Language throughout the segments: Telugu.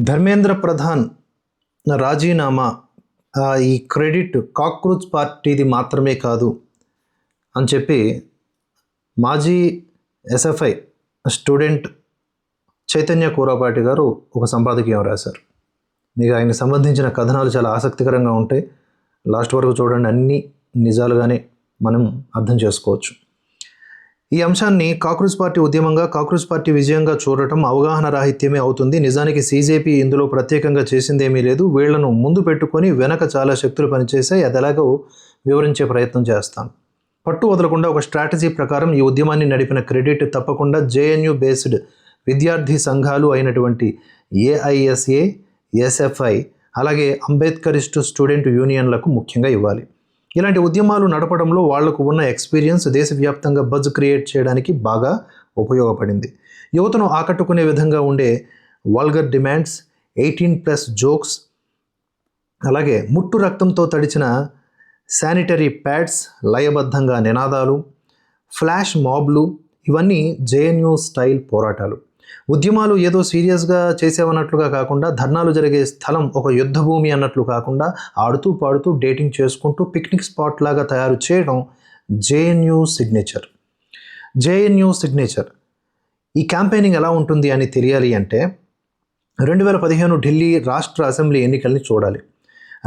ధర్మేంద్ర ప్రధాన్ రాజీనామా ఈ క్రెడిట్ కాక్రోచ్ పార్టీది మాత్రమే కాదు అని చెప్పి మాజీ ఎస్ఎఫ్ఐ స్టూడెంట్ చైతన్య కూరపాటి గారు ఒక సంపాదకీయం రాశారు. మీకు ఆయనకు సంబంధించిన కథనాలు చాలా ఆసక్తికరంగా ఉంటాయి. లాస్ట్ వరకు చూడండి, అన్నీ నిజాలుగానే మనం అర్థం చేసుకోవచ్చు. ఈ అంశాన్ని కాక్రోచ్ పార్టీ ఉద్యమంగా, కాక్రోచ్ పార్టీ విజయంగా చూడటం అవగాహన రాహిత్యమే అవుతుంది. నిజానికి సీజేపీ ఇందులో ప్రత్యేకంగా చేసిందేమీ లేదు. వీళ్లను ముందు పెట్టుకొని వెనక చాలా శక్తులు పనిచేసాయి. అది ఎలాగో వివరించే ప్రయత్నం చేస్తాను. పట్టు వదలకుండా ఒక స్ట్రాటజీ ప్రకారం ఈ ఉద్యమాన్ని నడిపిన క్రెడిట్ తప్పకుండా జేఎన్యూ బేస్డ్ విద్యార్థి సంఘాలు అయినటువంటి ఏఐఎస్ఏ, ఎస్ఎఫ్ఐ, అలాగే అంబేద్కరిస్ట్ స్టూడెంట్ యూనియన్లకు ముఖ్యంగా ఇవ్వాలి. ఇలాంటి ఉద్యమాలు నడపడంలో వాళ్లకు ఉన్న ఎక్స్పీరియన్స్ దేశవ్యాప్తంగా బజ్ క్రియేట్ చేయడానికి బాగా ఉపయోగపడింది. యువతను ఆకట్టుకునే విధంగా ఉండే వల్గర్ డిమాండ్స్, 18+ జోక్స్, అలాగే ముట్టు రక్తంతో తడిచిన శానిటరీ ప్యాడ్స్, లయబద్ధంగా నినాదాలు, ఫ్లాష్ మాబ్లు, ఇవన్నీ జేఎన్యూ స్టైల్ పోరాటాలు. ఉద్యమాలు ఏదో సీరియస్గా చేసేవన్నట్లుగా కాకుండా, ధర్నాలు జరిగే స్థలం ఒక యుద్ధ భూమి అన్నట్లు కాకుండా, ఆడుతూ పాడుతూ డేటింగ్ చేసుకుంటూ పిక్నిక్ స్పాట్ లాగా తయారు చేయడం జేఎన్యూ సిగ్నేచర్. ఈ క్యాంపెయినింగ్ ఎలా ఉంటుంది అని తెలియాలి అంటే 2015 ఢిల్లీ రాష్ట్ర అసెంబ్లీ ఎన్నికల్ని చూడాలి.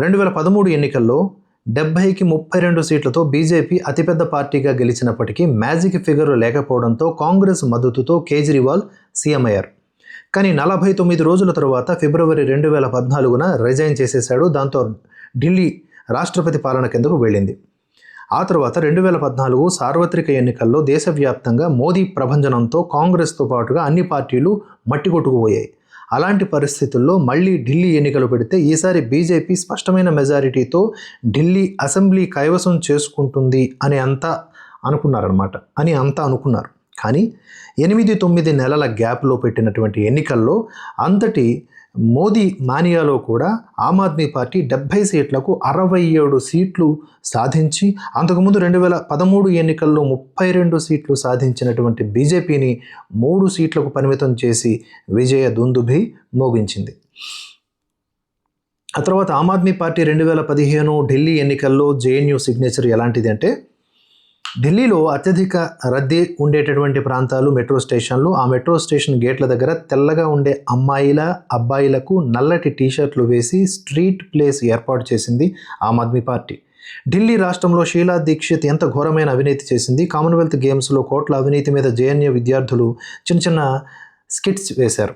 2013 ఎన్నికల్లో 70కి 32 సీట్లతో బీజేపీ అతిపెద్ద పార్టీగా గెలిచినప్పటికీ మ్యాజిక్ ఫిగర్ లేకపోవడంతో కాంగ్రెస్ మద్దతుతో కేజ్రీవాల్ సీఎం అయ్యారు. కానీ 49 రోజుల తరువాత ఫిబ్రవరి 2014న రిజైన్ చేసేశాడు. దాంతో ఢిల్లీ రాష్ట్రపతి పాలన కిందకు వెళ్ళింది. ఆ తర్వాత 2014 సార్వత్రిక ఎన్నికల్లో దేశవ్యాప్తంగా మోదీ ప్రభంజనంతో కాంగ్రెస్తో పాటుగా అన్ని పార్టీలు మట్టికొట్టుకుపోయాయి. అలాంటి పరిస్థితుల్లో మళ్ళీ ఢిల్లీ ఎన్నికలు పెడితే ఈసారి బీజేపీ స్పష్టమైన మెజారిటీతో ఢిల్లీ అసెంబ్లీ కైవసం చేసుకుంటుంది అని అంతా అనుకున్నారు. కానీ 8-9 నెలల గ్యాప్లో పెట్టినటువంటి ఎన్నికల్లో అంతటి మోదీ మానియాలో కూడా ఆమ్ ఆద్మీ పార్టీ 70 సీట్లకు 67 సీట్లు సాధించి, అంతకుముందు 2013 ఎన్నికల్లో 32 సీట్లు సాధించినటువంటి బీజేపీని 3 సీట్లకు పరిమితం చేసి విజయ దుందుభి మోగించింది. ఆ తర్వాత ఆమ్ ఆద్మీ పార్టీ 2015 ఢిల్లీ ఎన్నికల్లో జేఎన్యూ సిగ్నేచర్ ఎలాంటిది అంటే, ఢిల్లీలో అత్యధిక రద్దీ ఉండేటటువంటి ప్రాంతాలు మెట్రో స్టేషన్లు. ఆ మెట్రో స్టేషన్ గేట్ల దగ్గర తెల్లగా ఉండే అబ్బాయిలకు నల్లటి టీషర్ట్లు వేసి స్ట్రీట్ ప్లేస్ ఏర్పాటు చేసింది ఆమ్ ఆద్మీ పార్టీ. ఢిల్లీ రాష్ట్రంలో షీలా దీక్షిత్ ఎంత ఘోరమైన అవినీతి చేసింది. కామన్వెల్త్ గేమ్స్లో కోట్ల అవినీతి మీద జేఎన్యూ విద్యార్థులు చిన్న స్కిట్స్ వేశారు.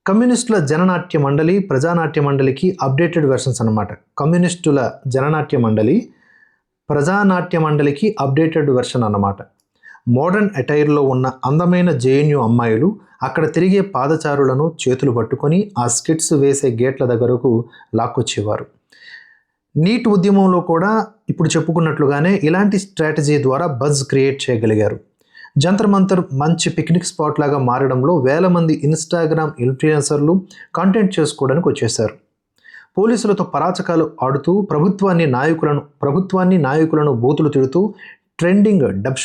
కమ్యూనిస్టుల జననాట్య మండలి, ప్రజానాట్య మండలికి అప్డేటెడ్ వెర్షన్స్ అన్నమాట. కమ్యూనిస్టుల జననాట్య మండలి, ప్రజానాట్య మండలికి అప్డేటెడ్ వెర్షన్ అన్నమాట. మోడర్న్ అటైర్లో ఉన్న అందమైన జేఎన్యూ అమ్మాయిలు అక్కడ తిరిగే పాదచారులను చేతులు పట్టుకొని ఆ స్కిట్స్ వేసే గేట్ల దగ్గరకు లాక్కొచ్చేవారు. నీట్ ఉద్యమంలో కూడా ఇప్పుడు చెప్పుకున్నట్లుగానే ఇలాంటి స్ట్రాటజీ ద్వారా బజ్ క్రియేట్ చేయగలిగారు. జంతర్ మంతర్ మంచి పిక్నిక్ స్పాట్ లాగా మారడంలో వేల మంది ఇన్స్టాగ్రామ్ ఇన్ఫ్లుయెన్సర్లు కంటెంట్ చేసుకోవడానికి వచ్చేశారు. పోలీసులతో పరాచకాలు ఆడుతూ ప్రభుత్వాన్ని నాయకులను బూతులు తిడుతూ ట్రెండింగ్ డబ్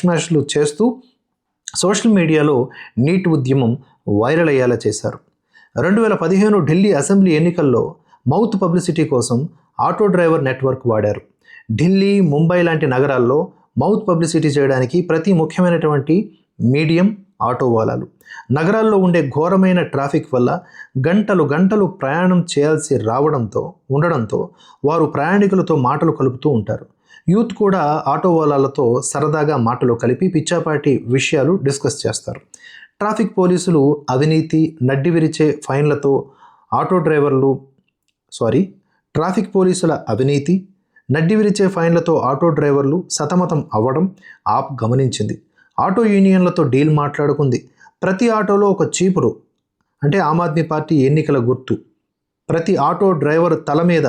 స్మాష్లు చేస్తూ సోషల్ మీడియాలో నీట్ ఉద్యమం వైరల్ అయ్యేలా చేశారు. 2015 ఢిల్లీ అసెంబ్లీ ఎన్నికల్లో మౌత్ పబ్లిసిటీ కోసం ఆటో డ్రైవర్ నెట్వర్క్ వాడారు. ఢిల్లీ, ముంబై లాంటి నగరాల్లో మౌత్ పబ్లిసిటీ చేయడానికి ప్రతి ముఖ్యమైనటువంటి మీడియం ఆటో వాలాలు. నగరాల్లో ఉండే ఘోరమైన ట్రాఫిక్ వల్ల గంటలు ప్రయాణం చేయాల్సి ఉండడంతో వారు ప్రయాణికులతో మాటలు కలుపుతూ ఉంటారు. యూత్ కూడా ఆటో వాలాలతో సరదాగా మాటలు కలిపి పిచ్చాపాటి విషయాలు డిస్కస్ చేస్తారు. ట్రాఫిక్ పోలీసులు అవినీతి, నడ్డి విరిచే ఫైన్లతో ఆటో డ్రైవర్లు సతమతం అవ్వడం ఆప్ గమనించింది. ఆటో యూనియన్లతో డీల్ మాట్లాడుకుంది. ప్రతి ఆటోలో ఒక చీపురు, అంటే ఆమ్ ఆద్మీ పార్టీ ఎన్నికల గుర్తు, ప్రతి ఆటో డ్రైవర్ తల మీద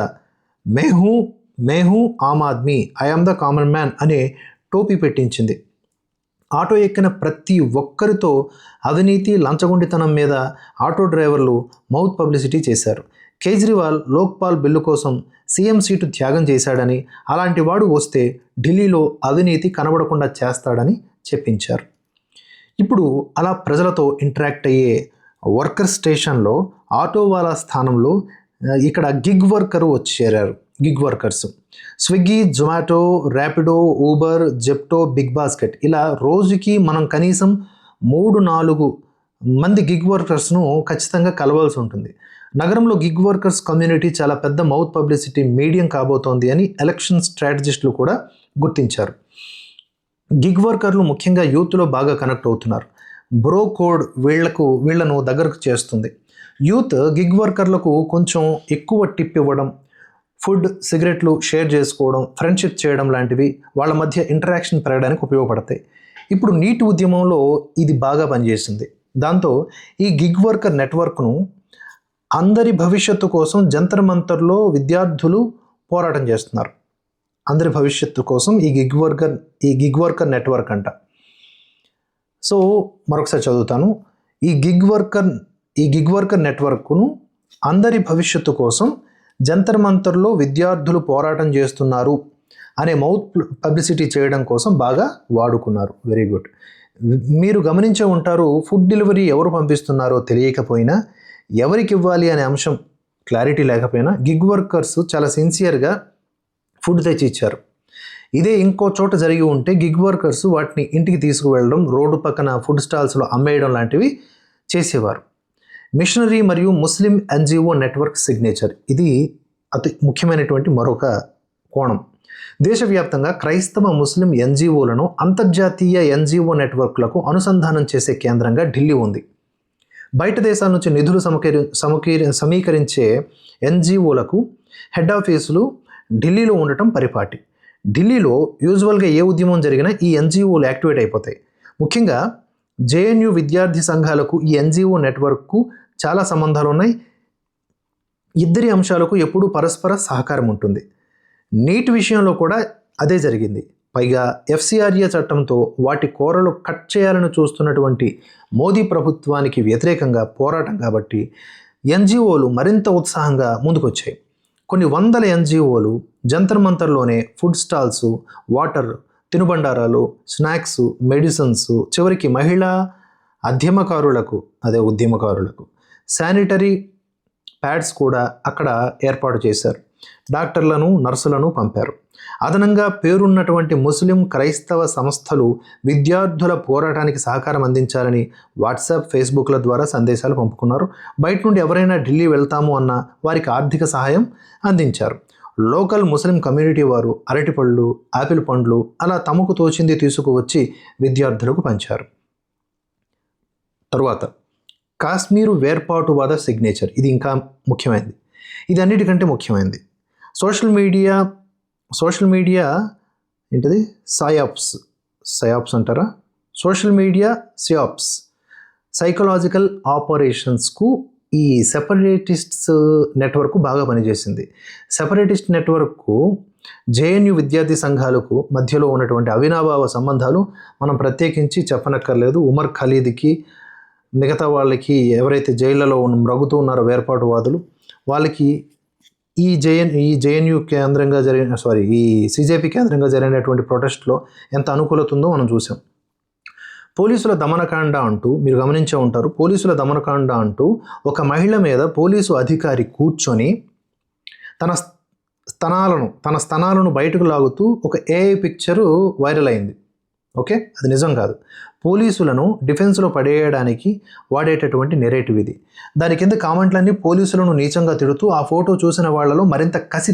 మేహూ ఆమ్ ఆద్మీ, ఐఆమ్ ద కామన్ మ్యాన్ అనే టోపీ పెట్టించింది. ఆటో ఎక్కిన ప్రతి ఒక్కరితో అవినీతి, లంచగొండితనం మీద ఆటో డ్రైవర్లు మౌత్ పబ్లిసిటీ చేశారు. కేజ్రీవాల్ లోక్పాల్ బిల్లు కోసం సీఎం సీటు త్యాగం చేశాడని, అలాంటి వాడు వస్తే ఢిల్లీలో అవినీతి కనబడకుండా చేస్తాడని చెప్పించారు. ఇప్పుడు అలా ప్రజలతో ఇంటరాక్ట్ అయ్యే వర్కర్ స్టేషన్లో ఆటో వాళ్ళ స్థానంలో ఇక్కడ గిగ్ వర్కరు వచ్చి చేరారు. Gig workers Swiggy, Zomato, Rapido, Uber, Zepto, Big Basket ఇలా రోజుకి మనం కనీసం 3-4 మంది గిగ్ వర్కర్స్ను ఖచ్చితంగా కలవాల్సి ఉంటుంది. నగరంలో గిగ్ వర్కర్స్ కమ్యూనిటీ చాలా పెద్ద మౌత్ పబ్లిసిటీ మీడియం కాబోతోంది అని ఎలక్షన్ స్ట్రాటజిస్టులు కూడా గుర్తించారు. గిగ్ వర్కర్లు ముఖ్యంగా యూత్లో బాగా కనెక్ట్ అవుతున్నారు. బ్రో కోడ్ వీళ్లను దగ్గరకు చేస్తుంది. యూత్ గిగ్ వర్కర్లకు కొంచెం ఎక్కువ టిప్ ఇవ్వడం, ఫుడ్, సిగరెట్లు షేర్ చేసుకోవడం, ఫ్రెండ్షిప్ చేయడం లాంటివి వాళ్ళ మధ్య ఇంటరాక్షన్ పెరగడానికి ఉపయోగపడతాయి. ఇప్పుడు నీట్ ఉద్యమంలో ఇది బాగా పనిచేసింది. దాంతో ఈ గిగ్ వర్కర్ నెట్వర్క్ను అందరి భవిష్యత్తు కోసం జంతర్ మంతర్లో విద్యార్థులు పోరాటం చేస్తున్నారు. అందరి భవిష్యత్తు కోసం ఈ గిగ్ వర్కర్ నెట్వర్క్ అంట. సో మరొకసారి చదువుతాను. ఈ గిగ్ వర్కర్ నెట్వర్క్ను అందరి భవిష్యత్తు కోసం జంతర్ మంతర్లో విద్యార్థులు పోరాటం చేస్తున్నారు అనే మౌత్ పబ్లిసిటీ చేయడం కోసం బాగా వాడుకున్నారు. Very good. మీరు గమనించే ఉంటారు, ఫుడ్ డెలివరీ ఎవరు పంపిస్తున్నారో తెలియకపోయినా, ఎవరికి ఇవ్వాలి అనే అంశం క్లారిటీ లేకపోయినా గిగ్ వర్కర్స్ చాలా సిన్సియర్గా ఫుడ్ తెచ్చి ఇచ్చారు. ఇదే ఇంకో చోట జరిగి ఉంటే గిగ్ వర్కర్స్ వాటిని ఇంటికి తీసుకువెళ్ళడం, రోడ్డు పక్కన ఫుడ్ స్టాల్స్లో అమ్మేయడం లాంటివి చేసేవారు. మిషనరీ మరియు ముస్లిం ఎన్జిఓ నెట్వర్క్ సిగ్నేచర్ ఇది అతి ముఖ్యమైనటువంటి మరొక కోణం. దేశవ్యాప్తంగా క్రైస్తవ ముస్లిం ఎన్జిఓలను అంతర్జాతీయ ఎన్జిఓ నెట్వర్క్లకు అనుసంధానం చేసే కేంద్రంగా ఢిల్లీ ఉంది. బయట దేశాల నుంచి నిధులు సమీకరించే ఎన్జిఓలకు హెడ్ ఆఫీసులు ఢిల్లీలో ఉండటం పరిపాటి. ఢిల్లీలో యూజువల్గా ఏ ఉద్యమం జరిగినా ఈ ఎన్జిఓలు యాక్టివేట్ అయిపోతాయి. ముఖ్యంగా జేఎన్యూ విద్యార్థి సంఘాలకు ఈ ఎన్జిఓ నెట్వర్క్కు చాలా సంబంధాలు ఉన్నాయి. ఇద్దరి అంశాలకు ఎప్పుడూ పరస్పర సహకారం ఉంటుంది. నీట్ విషయంలో కూడా అదే జరిగింది. పైగా ఎఫ్సిఆర్ఏ చట్టంతో వాటి కోరలు కట్ చేయాలని చూస్తున్నటువంటి మోదీ ప్రభుత్వానికి వ్యతిరేకంగా పోరాటం కాబట్టి ఎన్జిఓలు మరింత ఉత్సాహంగా ముందుకొచ్చాయి. కొన్ని వందల ఎన్జిఓలు జంతర్ మంతర్లోనే ఫుడ్ స్టాల్స్, వాటర్, తినుబండారాలు, స్నాక్స్, మెడిసిన్స్, చివరికి మహిళా ఉద్యమకారులకు శానిటరీ ప్యాడ్స్ కూడా అక్కడ ఏర్పాటు చేశారు. డాక్టర్లను, నర్సులను పంపారు. అదనంగా పేరున్నటువంటి ముస్లిం, క్రైస్తవ సంస్థలు విద్యార్థుల పోరాటానికి సహకారం అందించాలని వాట్సాప్, ఫేస్బుక్ల ద్వారా సందేశాలు పంపుకున్నారు. బయట నుండి ఎవరైనా ఢిల్లీ వెళ్తాము అన్న వారికి ఆర్థిక సహాయం అందించారు. లోకల్ ముస్లిం కమ్యూనిటీ వారు అరటిపళ్ళు, ఆపిల్ పండ్లు అలా తమకు తోచింది తీసుకువచ్చి విద్యార్థులకు పంచారు. తరువాత కాశ్మీరు వేర్పాటువాద సిగ్నేచర్ ఇది ఇంకా ముఖ్యమైనది. ఇది అన్నిటికంటే ముఖ్యమైనది. సోషల్ మీడియా ఏంటిది సయాప్స్ అంటారా? సోషల్ మీడియా సియాప్స్ సైకలాజికల్ ఆపరేషన్స్కు ఈ సెపరేటిస్ట్స్ నెట్వర్క్ బాగా పనిచేసింది. సెపరేటిస్ట్ నెట్వర్క్కు జేఎన్యూ విద్యార్థి సంఘాలకు మధ్యలో ఉన్నటువంటి అవినాభావ సంబంధాలు మనం ప్రత్యేకించి చెప్పనక్కర్లేదు. ఉమర్ ఖలీద్కి, మిగతా వాళ్ళకి, ఎవరైతే జైళ్లలో మ్రగుతూ ఉన్నారో వేర్పాటువాదులు, వాళ్ళకి ఈ జేఎన్యూ కేంద్రంగా ఈ సిజేపీ కేంద్రంగా జరిగినటువంటి ప్రొటెస్ట్లో ఎంత అనుకూలత ఉందో మనం చూసాం. పోలీసుల దమనకాండ అంటూ మీరు గమనించే ఉంటారు. పోలీసుల దమనకాండ అంటూ ఒక మహిళ మీద పోలీసు అధికారి కూర్చొని తన స్తనాలను బయటకు లాగుతూ ఒక ఏఐ పిక్చరు వైరల్ అయింది. ఓకే, అది నిజం కాదు. పోలీసులను డిఫెన్స్లో పడేయడానికి వాడేటటువంటి నెరేటివ్ ఇది. దాని కింద కామెంట్లన్నీ పోలీసులను నీచంగా తిడుతూ ఆ ఫోటో చూసిన వాళ్లలో మరింత కసి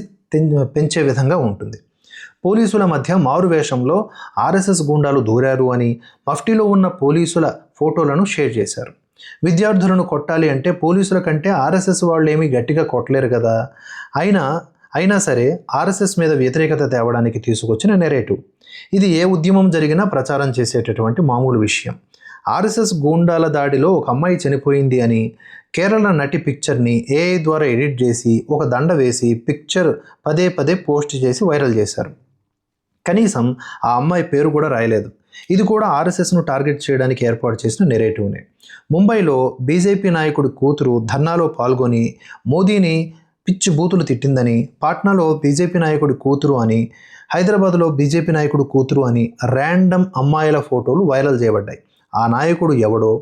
పెంచే విధంగా ఉంటుంది. పోలీసుల మధ్య మారువేషంలో ఆర్ఎస్ఎస్ గూండాలు దూరారు అని మఫ్టీలో ఉన్న పోలీసుల ఫోటోలను షేర్ చేశారు. విద్యార్థులను కొట్టాలి అంటే పోలీసుల కంటే ఆర్ఎస్ఎస్ వాళ్ళు ఏమీ గట్టిగా కొట్టలేరు కదా. అయినా సరే ఆర్ఎస్ఎస్ మీద వ్యతిరేకత తేవడానికి తీసుకొచ్చిన నెరేటివ్. ఇది ఏ ఉద్యమం జరిగినా ప్రచారం చేసేటటువంటి మామూలు విషయం. ఆర్ఎస్ఎస్ గూండాల దాడిలో ఒక అమ్మాయి చనిపోయింది అని కేరళ నటి పిక్చర్ని ఏఐ ద్వారా ఎడిట్ చేసి ఒక దండ వేసి పిక్చర్ పదే పోస్ట్ చేసి వైరల్ చేశారు. కనీసం ఆ అమ్మాయి పేరు కూడా రాయలేదు. ఇది కూడా ఆర్ఎస్ఎస్ను టార్గెట్ చేయడానికి ఏర్పాటు చేసిన నెరేటివ్నే. ముంబైలో బీజేపీ నాయకుడి కూతురు ధర్నాలో పాల్గొని మోదీని పిచ్చి బూతులు తిట్టిందని, పాట్నాలో బీజేపీ నాయకుడి కూతురు అని, హైదరాబాద్లో బీజేపీ నాయకుడు కూతురు అని ర్యాండమ్ అమ్మాయిల ఫోటోలు వైరల్ చేయబడ్డాయి. ఆ నాయకుడు ఎవడో,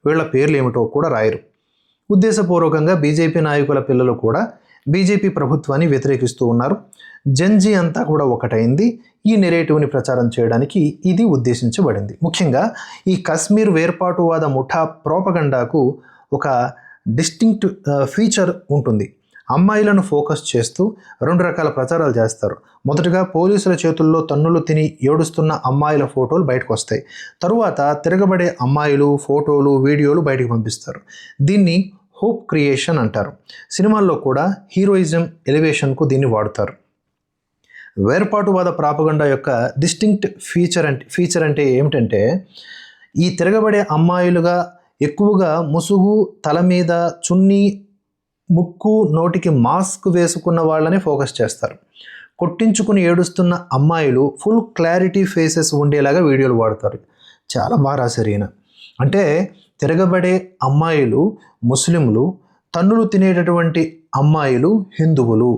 వీళ్ళ పేర్లు ఏమిటో కూడా రాయరు. ఉద్దేశపూర్వకంగా బీజేపీ నాయకుల పిల్లలు కూడా బీజేపీ ప్రభుత్వాన్ని వ్యతిరేకిస్తూ ఉన్నారు. జెన్జీ అంతా కూడా ఒకటైంది. ఈ నెరేటివ్ని ప్రచారం చేయడానికి ఇది ఉద్దేశించబడింది. ముఖ్యంగా ఈ కశ్మీర్ వేర్పాటువాద ముఠా ప్రోపగండాకు ఒక డిస్టింక్ట్ ఫీచర్ ఉంటుంది. అమ్మాయిలను ఫోకస్ చేస్తూ 2 రకాల ప్రచారాలు చేస్తారు. మొదటగా పోలీసుల చేతుల్లో తన్నులు తిని ఏడుస్తున్న అమ్మాయిల ఫోటోలు బయటకు వస్తాయి. తరువాత తిరగబడే అమ్మాయిలు ఫోటోలు వీడియోలు బయటకు పంపిస్తారు. దీన్ని హోప్ క్రియేషన్ అంటారు. సినిమాల్లో కూడా హీరోయిజం ఎలివేషన్కు దీన్ని వాడుతారు. వేర్పాటువాద ప్రాపగండా యొక్క డిస్టింక్ట్ ఫీచర్ అంటే ఏమిటంటే, ఈ తిరగబడే అమ్మాయిలుగా ఎక్కువగా ముసుగు, తల మీద చున్నీ, ముక్కు, నోటికి మాస్క్ వేసుకున్న వాళ్ళనే ఫోకస్ చేస్తారు. కొట్టించుకుని ఏడుస్తున్న అమ్మాయిలు ఫుల్ క్లారిటీ ఫేసెస్ ఉండేలాగా వీడియోలు వాడతారు. చాలా బాగా రాశారు ఈయన. అంటే తిరగబడే అమ్మాయిలు ముస్లింలు, తన్నులు తినేటటువంటి అమ్మాయిలు హిందువులు,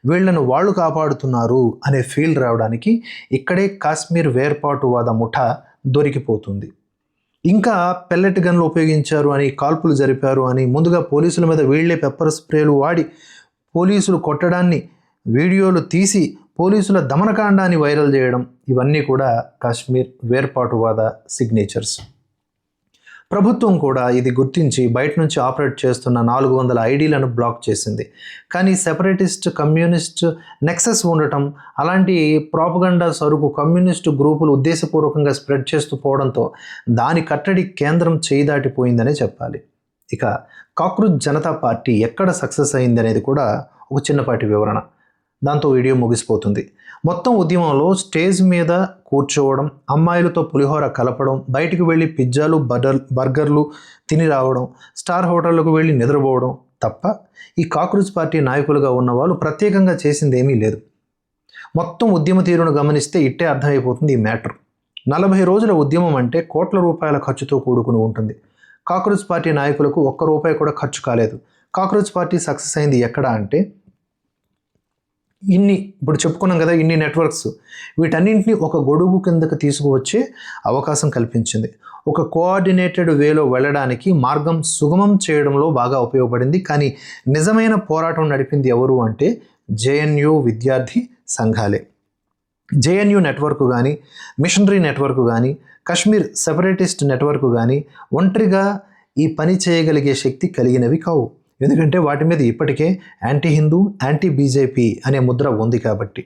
వీళ్లను వాళ్ళు కాపాడుతున్నారు అనే ఫీల్ రావడానికి ఇక్కడే కాశ్మీర్ వేర్పాటువాద ముఠా దొరికిపోతుంది. ఇంకా పెల్లెట్ గన్లు ఉపయోగించారు అని, కాల్పులు జరిపారు అని, ముందుగా పోలీసుల మీద వీళ్లే పెప్పర్ స్ప్రేలు వాడి పోలీసులు కొట్టడాన్ని వీడియోలు తీసి పోలీసుల దమనకాండాన్ని వైరల్ చేయడం, ఇవన్నీ కూడా కాశ్మీర్ వేర్పాటువాద సిగ్నేచర్స్. ప్రభుత్వం కూడా ఇది గుర్తించి బయట నుంచి ఆపరేట్ చేస్తున్న 400 ఐడీలను బ్లాక్ చేసింది. కానీ సెపరేటిస్ట్, కమ్యూనిస్ట్ నెక్సెస్ ఉండటం, అలాంటి ప్రాపగండా సరుకు కమ్యూనిస్టు గ్రూపులు ఉద్దేశపూర్వకంగా స్ప్రెడ్ చేస్తూ పోవడంతో దాని కట్టడి కేంద్రం చేయి దాటిపోయిందనే చెప్పాలి. ఇక కాక్రోచ్ జనతా పార్టీ ఎక్కడ సక్సెస్ అయింది అనేది కూడా ఒక చిన్నపాటి వివరణ, దాంతో వీడియో ముగిసిపోతుంది. మొత్తం ఉద్యమంలో స్టేజ్ మీద కూర్చోవడం, అమ్మాయిలతో పులిహోర కలపడం, బయటికి వెళ్ళి పిజ్జాలు బర్గర్లు తిని రావడం, స్టార్ హోటళ్లకు వెళ్ళి నిద్రపోవడం తప్ప ఈ కాక్రోచ్ పార్టీ నాయకులుగా ఉన్న వాళ్ళు ప్రత్యేకంగా చేసింది ఏమీ లేదు. మొత్తం ఉద్యమ తీరును గమనిస్తే ఇట్టే అర్థమైపోతుంది ఈ మ్యాటర్. 40 రోజుల ఉద్యమం అంటే కోట్ల రూపాయల ఖర్చుతో కూడుకుని ఉంటుంది. కాక్రోచ్ పార్టీ నాయకులకు ₹1 కూడా ఖర్చు కాలేదు. కాక్రోచ్ పార్టీ సక్సెస్ అయింది ఎక్కడ అంటే, ఇప్పుడు చెప్పుకున్నాం కదా, ఇన్ని నెట్వర్క్స్, వీటన్నింటినీ ఒక గొడుగు కిందకు తీసుకువచ్చే అవకాశం కల్పించింది. ఒక కోఆర్డినేటెడ్ వేలో వెళ్ళడానికి మార్గం సుగమం చేయడంలో బాగా ఉపయోగపడింది. కానీ నిజమైన పోరాటం నడిపింది ఎవరు అంటే జేఎన్యూ విద్యార్థి సంఘాలే. జేఎన్యూ నెట్వర్క్ కానీ, మిషనరీ నెట్వర్క్ కానీ, కశ్మీర్ సెపరేటిస్ట్ నెట్వర్క్ కానీ ఒంటరిగా ఈ పని చేయగలిగే శక్తి కలిగినవి కావు. ఎందుకంటే వాటి మీద ఇప్పటికే యాంటీ హిందూ, యాంటీ బీజేపీ అనే ముద్ర ఉంది కాబట్టి.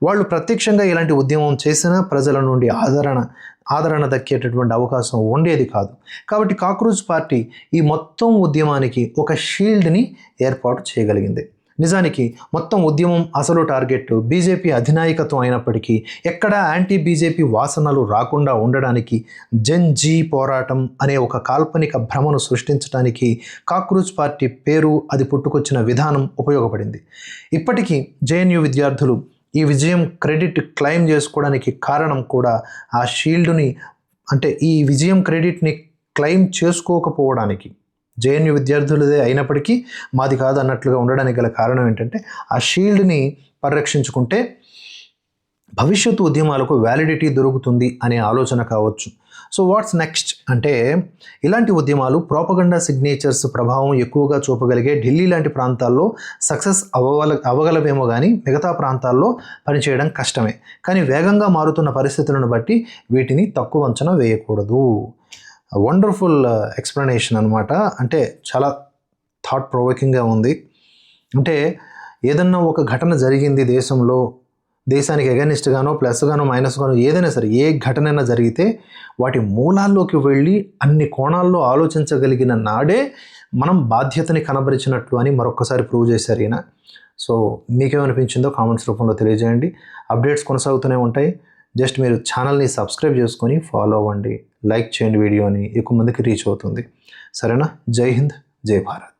వాళ్ళు ప్రత్యక్షంగా ఇలాంటి ఉద్యమం చేసినా ప్రజల నుండి ఆదరణ దక్కేటటువంటి అవకాశం ఉండేది కాదు. కాబట్టి కాక్రోచ్ పార్టీ ఈ మొత్తం ఉద్యమానికి ఒక షీల్డ్ని ఏర్పాటు చేయగలిగింది. నిజానికి మొత్తం ఉద్యమం అసలు టార్గెట్ బీజేపీ అధినాయకత్వం అయినప్పటికీ ఎక్కడా యాంటీ బీజేపీ వాసనలు రాకుండా ఉండడానికి జెన్జీ పోరాటం అనే ఒక కాల్పనిక భ్రమను సృష్టించడానికి కాక్రోచ్ పార్టీ పేరు, అది పుట్టుకొచ్చిన విధానం ఉపయోగపడింది. ఇప్పటికీ జేఎన్యూ విద్యార్థులు ఈ విజయం క్రెడిట్ క్లెయిమ్ చేసుకోవడానికి కారణం కూడా ఆ షీల్డ్ని, అంటే ఈ విజయం క్రెడిట్ని క్లెయిమ్ చేసుకోకపోవడానికి, జేఎన్యూ విద్యార్థులదే అయినప్పటికీ మాది కాదు అన్నట్లుగా ఉండడానికి గల కారణం ఏంటంటే ఆ షీల్డ్ని పరిరక్షించుకుంటే భవిష్యత్తు ఉద్యమాలకు వ్యాలిడిటీ దొరుకుతుంది అనే ఆలోచన కావచ్చు. సో వాట్స్ నెక్స్ట్ అంటే, ఇలాంటి ఉద్యమాలు ప్రోపగండా సిగ్నేచర్స్ ప్రభావం ఎక్కువగా చూపగలిగే ఢిల్లీ లాంటి ప్రాంతాల్లో సక్సెస్ అవ్వగలవేమో కానీ మిగతా ప్రాంతాల్లో పనిచేయడం కష్టమే. కానీ వేగంగా మారుతున్న పరిస్థితులను బట్టి వీటిని తక్కువ అంచనా వేయకూడదు. వండర్ఫుల్ ఎక్స్ప్లెనేషన్ అనమాట. అంటే చాలా థాట్ ప్రొవోకింగ్గా ఉంది. అంటే ఏదన్నా ఒక ఘటన జరిగింది దేశంలో, దేశానికి ఎగనిస్ట్గానో ప్లస్గానో మైనస్గానో ఏదైనా సరే ఏ ఘటనైనా జరిగితే వాటి మూలాల్లోకి వెళ్ళి అన్ని కోణాల్లో ఆలోచించగలిగిన నాడే మనం బాధ్యతని కనబరిచినట్లు అని మరొకసారి ప్రూవ్ చేశారు ఈయన. సో మీకేమనిపించిందో కామెంట్స్ రూపంలో తెలియజేయండి. అప్డేట్స్ కొనసాగుతూనే ఉంటాయి. జస్ట్ మీరు ఛానల్ని సబ్స్క్రైబ్ చేసుకొని ఫాలో అవ్వండి, లైక్ చేయండి, వీడియోని ఎక్కువ మందికి రీచ్ అవుతుంది. సరేనా? జై హింద్, జై భారత్.